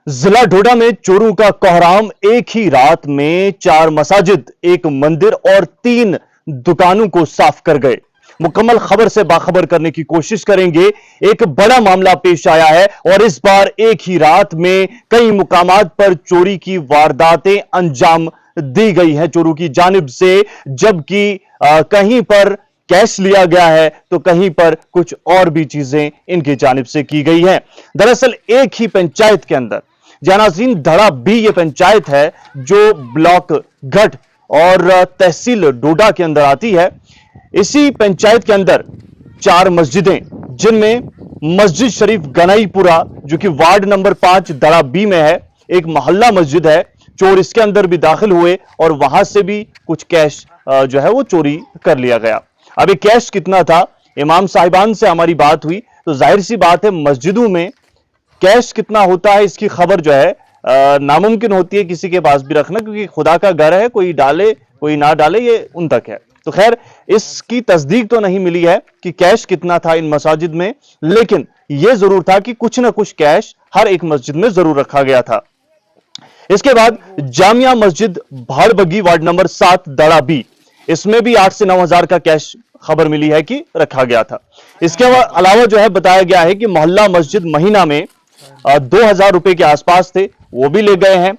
जिला डोडा में चोरों का कोहराम। एक ही रात में 4 मसाजिद, एक मंदिर और 3 दुकानों को साफ कर गए। मुकम्मल खबर से बाखबर करने की कोशिश करेंगे। एक बड़ा मामला पेश आया है और इस बार एक ही रात में कई मुकामात पर चोरी की वारदातें अंजाम दी गई है चोरों की जानिब से, जबकि कहीं पर कैश लिया गया है तो कहीं पर कुछ और भी चीजें इनकी जानिब से की गई है। दरअसल एक ही पंचायत के अंदर नाज़रीन धड़ा बी ये पंचायत है जो ब्लॉक गढ़ और तहसील डोडा के अंदर आती है। इसी पंचायत के अंदर 4 मस्जिदें, जिनमें मस्जिद शरीफ गनाईपुरा जो कि वार्ड नंबर 5 धड़ा बी में है, एक मोहल्ला मस्जिद है। चोर इसके अंदर भी दाखिल हुए और वहां से भी कुछ कैश जो है वो चोरी कर लिया गया। अभी कैश कितना था, इमाम साहिबान से हमारी बात हुई तो जाहिर सी बात है मस्जिदों में कैश कितना होता है इसकी खबर जो है नामुमकिन होती है किसी के पास भी रखना, क्योंकि खुदा का घर है, कोई डाले कोई ना डाले ये उन तक है। तो खैर इसकी तस्दीक तो नहीं मिली है कि कैश कितना था इन मसाजिद में, लेकिन यह जरूर था कि कुछ ना कुछ कैश हर एक मस्जिद में जरूर रखा गया था। इसके बाद जामिया मस्जिद भाड़बगी वार्ड नंबर 7 धड़ा बी, इसमें भी 8 से 9 हजार का कैश खबर मिली है कि रखा गया था। इसके अलावा जो है बताया गया है कि मोहल्ला मस्जिद महीना में 2000 रुपए के आसपास थे, वो भी ले गए हैं।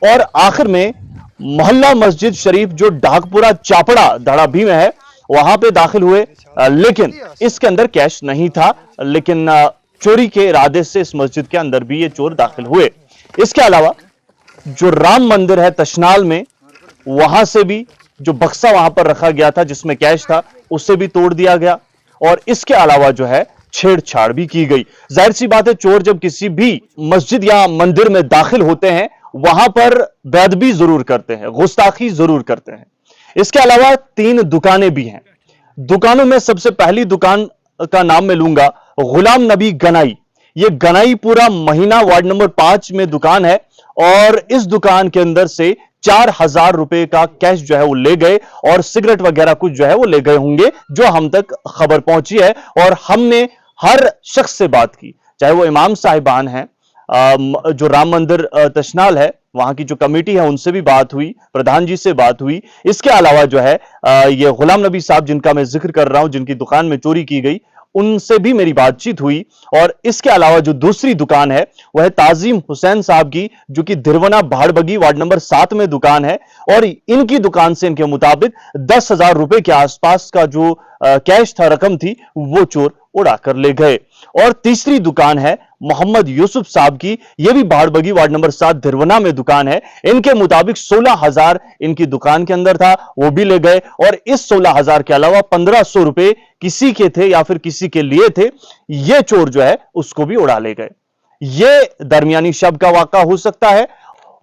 और आखिर में मोहल्ला मस्जिद शरीफ जो डाकपुरा चापड़ा धड़ा भी में है वहां पे दाखिल हुए, लेकिन इसके अंदर कैश नहीं था, लेकिन चोरी के इरादे से इस मस्जिद के अंदर भी ये चोर दाखिल हुए। इसके अलावा जो राम मंदिर है तशनाल में, वहां से भी जो बक्सा वहां पर रखा गया था जिसमें कैश था उससे भी तोड़ दिया गया। और इसके अलावा जो है छेड़छाड़ भी की गई। जाहिर सी बात है चोर जब किसी भी मस्जिद या मंदिर में दाखिल होते हैं वहां पर बेअदबी जरूर करते हैं, गुस्ताखी जरूर करते हैं। इसके अलावा 3 दुकानें भी हैं। दुकानों में सबसे पहली दुकान का नाम मैं लूंगा गुलाम नबी गनाई। ये गनाईपुरा महीना वार्ड नंबर 5 में दुकान है और इस दुकान के अंदर से 4000 रुपए का कैश जो है वो ले गए और सिगरेट वगैरह कुछ जो है वो ले गए होंगे, जो हम तक खबर पहुंची है। और हमने हर शख्स से बात की, चाहे वो इमाम साहिबान हैं, जो राम मंदिर तशनाल है वहां की जो कमेटी है उनसे भी बात हुई, प्रधान जी से बात हुई। इसके अलावा जो है ये गुलाम नबी साहब जिनका मैं जिक्र कर रहा हूं, जिनकी दुकान में चोरी की गई, उनसे भी मेरी बातचीत हुई। और इसके अलावा जो दूसरी दुकान है वह ताजीम हुसैन साहब की, जो कि धिरवना भाड़बगी वार्ड नंबर 7 में दुकान है, और इनकी दुकान से इनके मुताबिक 10,000 रुपए के आसपास का जो कैश था, रकम थी, वो चोर उड़ा कर ले गए। और तीसरी दुकान है मोहम्मद यूसुफ साहब की, यह भी भाड़बगी वार्ड नंबर 7 धिरवना में दुकान है। इनके मुताबिक 16,000 इनकी दुकान के अंदर था, वो भी ले गए। और इस 16,000 के अलावा 1500 रुपए किसी के थे या फिर किसी के लिए थे, यह चोर जो है उसको भी उड़ा ले गए। यह दरमियानी शब का वाकया हो सकता है।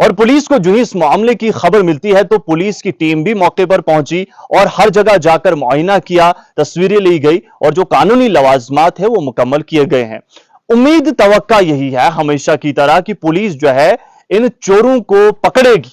और पुलिस को जो ही इस मामले की खबर मिलती है तो पुलिस की टीम भी मौके पर पहुंची और हर जगह जाकर मुआयना किया, तस्वीरें ली गई और जो कानूनी लवाजमात है वो मुकम्मल किए गए हैं। उम्मीद तवक्का यही है हमेशा की तरह कि पुलिस जो है इन चोरों को पकड़ेगी,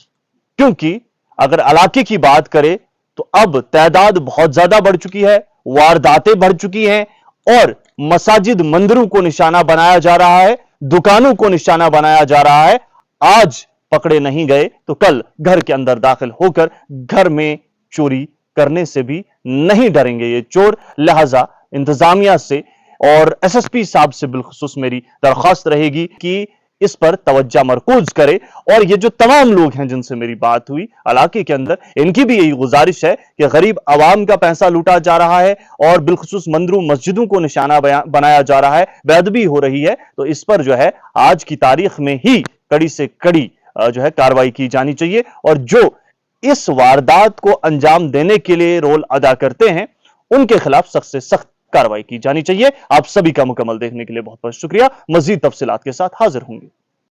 क्योंकि अगर इलाके की बात करें तो अब तादाद बहुत ज्यादा बढ़ चुकी है, वारदातें बढ़ चुकी हैं और मसाजिद मंदिरों को निशाना बनाया जा रहा है, दुकानों को निशाना बनाया जा रहा है। आज पकड़े नहीं गए तो कल घर के अंदर दाखिल होकर घर में चोरी करने से भी नहीं डरेंगे ये चोर। लिहाजा इंतजामिया से और एसएसपी साहब से बिलखुसूस मेरी दरख्वास्त रहेगी कि इस पर तवज्जो मरकूज करे। और ये जो तमाम लोग हैं जिनसे मेरी बात हुई इलाके के अंदर, इनकी भी यही गुजारिश है कि गरीब आवाम का पैसा लूटा जा रहा है और बिलखुसूस मंदिरों मस्जिदों को निशाना बनाया जा रहा है, बेअदबी हो रही है, तो इस पर जो है आज की तारीख में ही कड़ी से कड़ी जो है कार्रवाई की जानी चाहिए। और जो इस वारदात को अंजाम देने के लिए रोल अदा करते हैं उनके खिलाफ सख्त से सख्त कार्रवाई की जानी चाहिए। आप सभी का मुकम्मल देखने के लिए बहुत बहुत शुक्रिया। मजीद तफसीलात के साथ हाजिर होंगे।